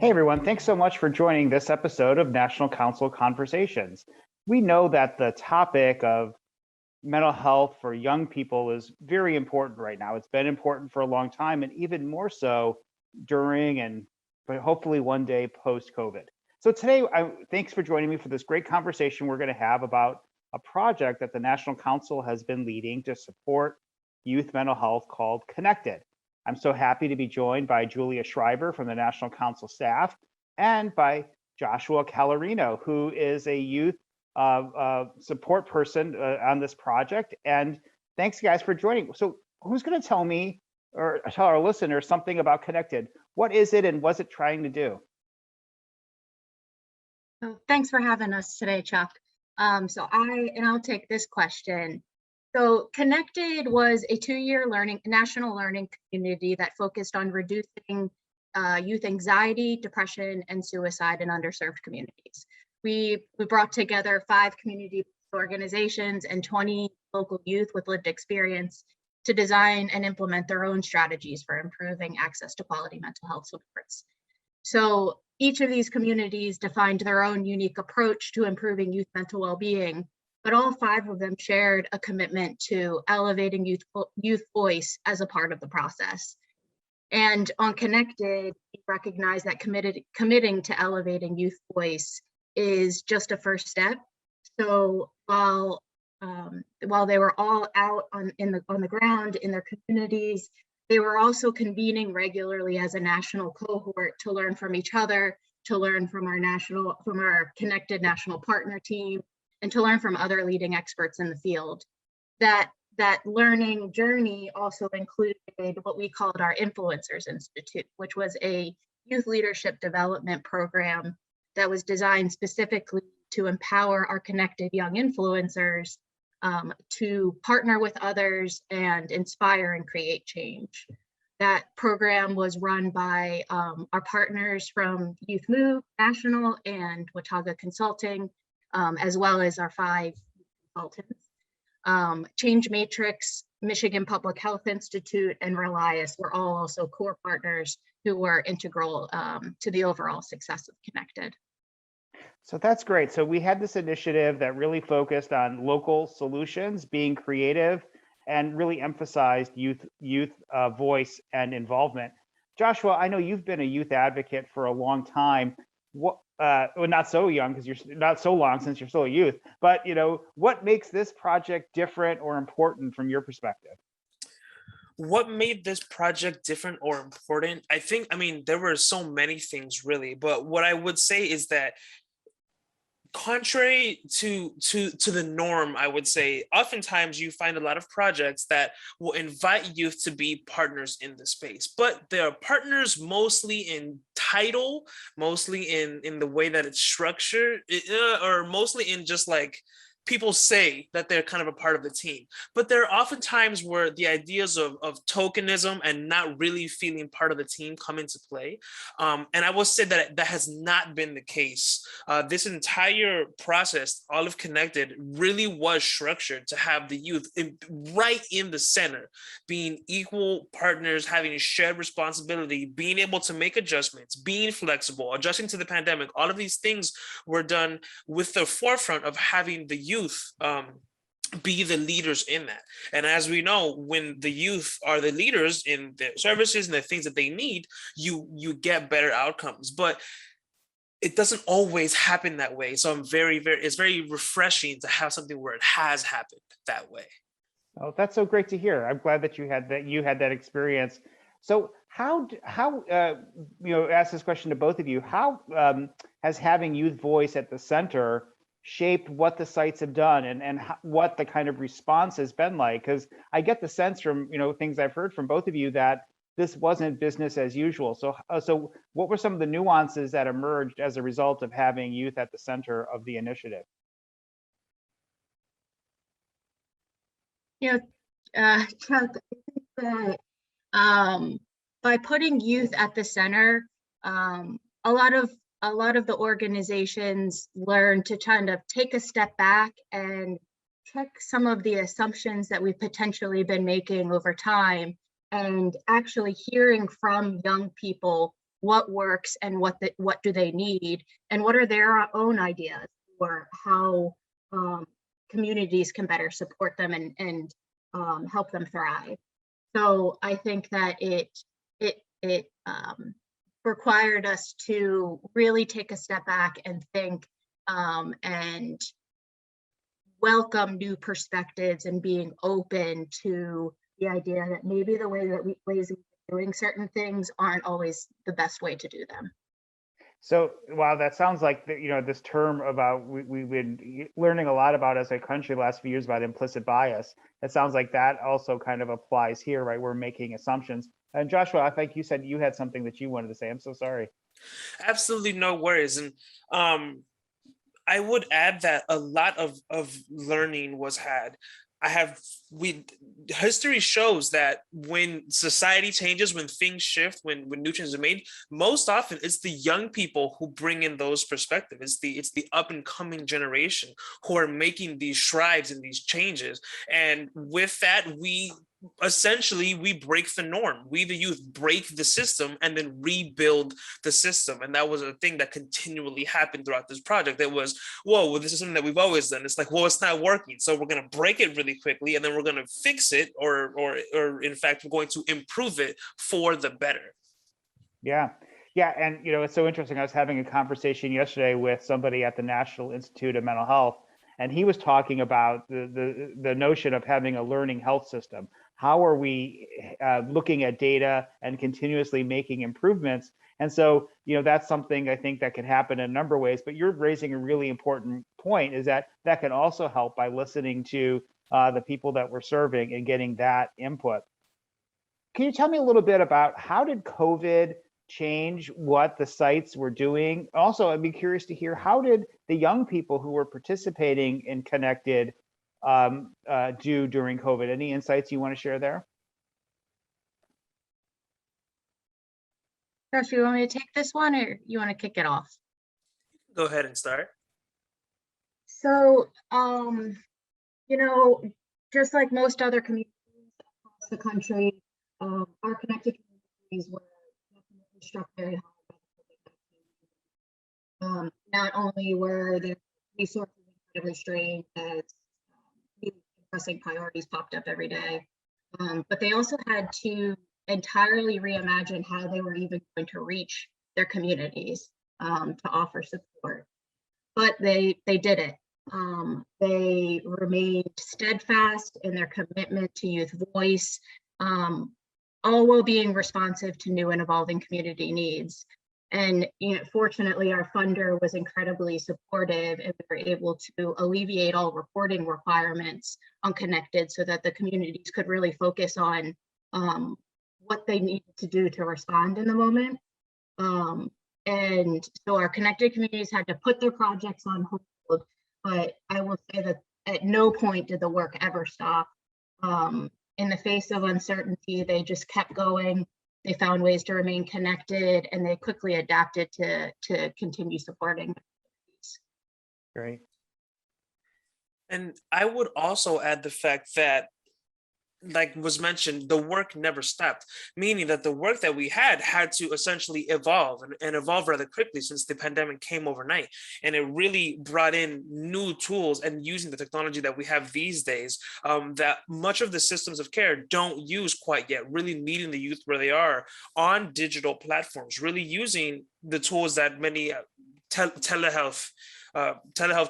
Hey everyone, thanks so much for joining this episode of National Council Conversations. We know that the topic of mental health for young people is very important right now. It's been important for a long time and even more so during and but hopefully one day post-COVID. So today, thanks for joining me for this great conversation we're going to have about a project that the National Council has been leading to support youth mental health called Connected. I'm so happy to be joined by Julia Schreiber from the National Council staff and by Joshua Calorino, who is a youth support person on this project. And thanks guys for joining. So who's going to tell me or tell our listeners something about Connected? What is it and what's it trying to do? So thanks for having us today, Chuck. I'll take this question. So Connected was a 2-year national learning community that focused on reducing youth anxiety, depression, and suicide in underserved communities. We brought together 5 community organizations and 20 local youth with lived experience to design and implement their own strategies for improving access to quality mental health supports. So each of these communities defined their own unique approach to improving youth mental well-being, but all 5 of them shared a commitment to elevating youth voice as a part of the process. And on Connected, we recognize that committing to elevating youth voice is just a first step. So while they were all out on the ground in their communities, they were also convening regularly as a national cohort to learn from each other, to learn from our Connected national partner team, and to learn from other leading experts in the field. That learning journey also included what we called our Influencers Institute, which was a youth leadership development program that was designed specifically to empower our Connected young influencers to partner with others and inspire and create change. That program was run by our partners from Youth Move National and Watauga Consulting, as well as our 5 consultants. Change Matrix, Michigan Public Health Institute, and Relias were all also core partners who were integral to the overall success of Connected. So that's great. So we had this initiative that really focused on local solutions, being creative, and really emphasized youth voice and involvement. Joshua, I know you've been a youth advocate for a long time. Well, not so young because you're not so long since you're still a youth. But what makes this project different or important from your perspective? What made this project different or important? I mean, there were so many things really, but what I would say is that contrary to the norm, I would say oftentimes you find a lot of projects that will invite youth to be partners in the space, but they're partners mostly in title, mostly in the way that it's structured, or mostly in just like people say that they're kind of a part of the team. But there are often times where the ideas of tokenism and not really feeling part of the team come into play. And I will say that that has not been the case. This entire process, all of Connected, really was structured to have the youth right in the center, being equal partners, having shared responsibility, being able to make adjustments, being flexible, adjusting to the pandemic. All of these things were done with the forefront of having the youth be the leaders in that. And as we know, when the youth are the leaders in the services and the things that they need, you get better outcomes. But it doesn't always happen that way. So it's very refreshing to have something where it has happened that way. Oh, that's so great to hear. I'm glad that you had that experience. So how ask this question to both of you. How has having youth voice at the center shaped what the sites have done and what the kind of response has been like? Because I get the sense from things I've heard from both of you that this wasn't business as usual. So what were some of the nuances that emerged as a result of having youth at the center of the initiative? Chuck, I think that by putting youth at the center, a lot of the organizations learn to kind of take a step back and check some of the assumptions that we've potentially been making over time, and actually hearing from young people what works and what do they need, and what are their own ideas for how communities can better support them and help them thrive. So I think that it required us to really take a step back and think and welcome new perspectives and being open to the idea that maybe the ways of doing certain things aren't always the best way to do them. So, wow, that sounds like this term about we've been learning a lot about as a country the last few years about implicit bias. It sounds like that also kind of applies here, right? We're making assumptions. And Joshua, I think you said you had something that you wanted to say. I'm so sorry. Absolutely no worries. And I would add that a lot of learning was had. History shows that when society changes, when things shift, when new changes are made, most often it's the young people who bring in those perspectives. It's the up and coming generation who are making these strides and these changes. And with that, we break the norm. We, the youth, break the system and then rebuild the system. And that was a thing that continually happened throughout this project. It was, whoa, well, this is something that we've always done. It's like, well, it's not working. So we're going to break it really quickly, and then we're going to fix it, or in fact, we're going to improve it for the better. Yeah. Yeah. And, it's so interesting. I was having a conversation yesterday with somebody at the National Institute of Mental Health, and he was talking about the notion of having a learning health system. How are we looking at data and continuously making improvements? And so, that's something I think that can happen in a number of ways. But you're raising a really important point, is that can also help by listening to the people that we're serving and getting that input. Can you tell me a little bit about how did COVID change what the sites were doing? Also, I'd be curious to hear, how did the young people who were participating in Connected do during COVID? Any insights you want to share there? Josh, you want me to take this one, or you want to kick it off? Go ahead and start. So, just like most other communities across the country, our connected communities were definitely struck very hard. Not only were the resources incredibly strained as pressing priorities popped up every day, but they also had to entirely reimagine how they were even going to reach their communities to offer support. But they did it. They remained steadfast in their commitment to youth voice, all while being responsive to new and evolving community needs. And fortunately, our funder was incredibly supportive, and we were able to alleviate all reporting requirements on Connected so that the communities could really focus on what they needed to do to respond in the moment. And so our connected communities had to put their projects on hold, but I will say that at no point did the work ever stop. In the face of uncertainty, they just kept going. They found ways to remain connected, and they quickly adapted to continue supporting. Great. And I would also add the fact that, like was mentioned, the work never stopped, meaning that the work that we had to essentially evolve and evolve rather quickly, since the pandemic came overnight. And it really brought in new tools, and using the technology that we have these days, that much of the systems of care don't use quite yet, really meeting the youth where they are on digital platforms, really using the tools that many telehealth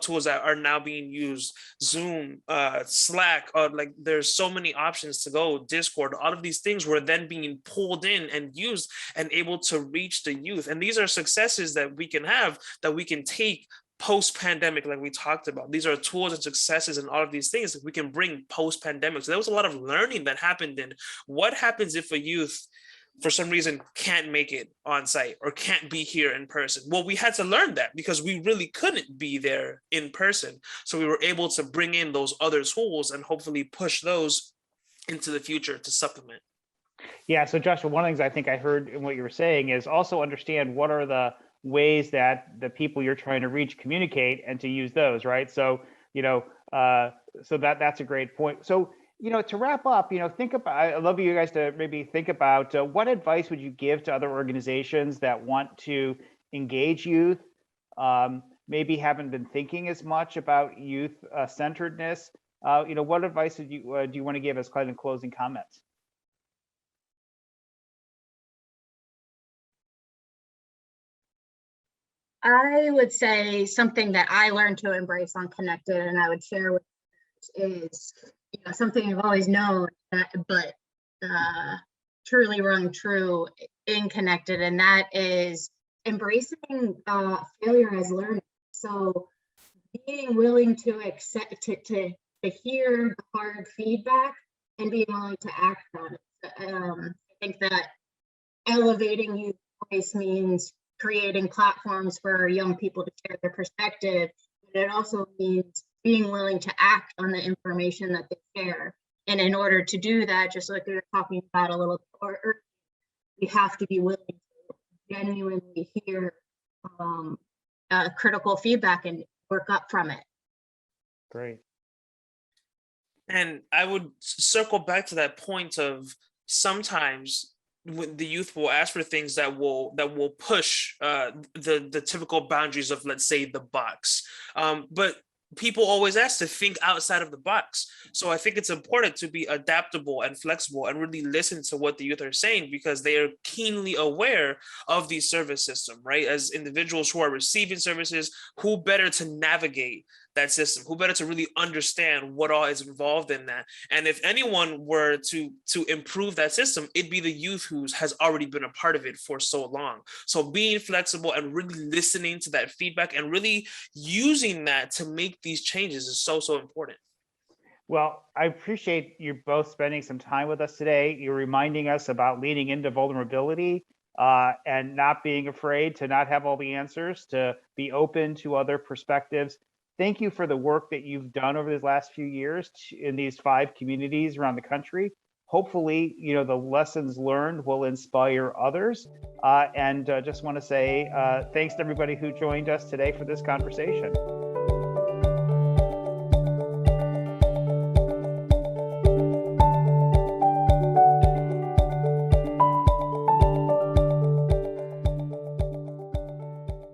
tools that are now being used, Zoom, Slack, like there's so many options to go, Discord, all of these things were then being pulled in and used and able to reach the youth. And these are successes that we can have, that we can take post-pandemic, like we talked about. These are tools and successes and all of these things that we can bring post-pandemic. So there was a lot of learning that happened in what happens if a youth for some reason can't make it on site or can't be here in person. Well, we had to learn that because we really couldn't be there in person. So we were able to bring in those other tools and hopefully push those into the future to supplement. Yeah, so Joshua, one of the things I think I heard in what you were saying is also understand what are the ways that the people you're trying to reach communicate, and to use those, right? So, so that's a great point. So To wrap up, think about, I'd love you guys to maybe think about what advice would you give to other organizations that want to engage youth, maybe haven't been thinking as much about youth centeredness. What advice do you want to give as kind of closing comments? I would say something that I learned to embrace on Connected, and I would share with is something I've always known, but truly rung true in Connected, and that is embracing failure as learning. So being willing to accept to hear the hard feedback and being willing to act on it. I think that elevating youth voice means creating platforms for young people to share their perspective, but it also means being willing to act on the information that they share. And in order to do that, just like we were talking about a little earlier, we have to be willing to genuinely hear critical feedback and work up from it. Great. And I would circle back to that point of sometimes when the youth will ask for things that will push the typical boundaries of, let's say, the box. But people always ask to think outside of the box. So I think it's important to be adaptable and flexible and really listen to what the youth are saying, because they are keenly aware of the service system, right? As individuals who are receiving services, who better to navigate that system, who better to really understand what all is involved in that. And if anyone were to improve that system, it'd be the youth who has already been a part of it for so long. So being flexible and really listening to that feedback and really using that to make these changes is so important. Well, I appreciate you both spending some time with us today. You're reminding us about leaning into vulnerability and not being afraid to not have all the answers, to be open to other perspectives. Thank you for the work that you've done over these last few years in these 5 communities around the country. Hopefully, the lessons learned will inspire others. And just want to say thanks to everybody who joined us today for this conversation.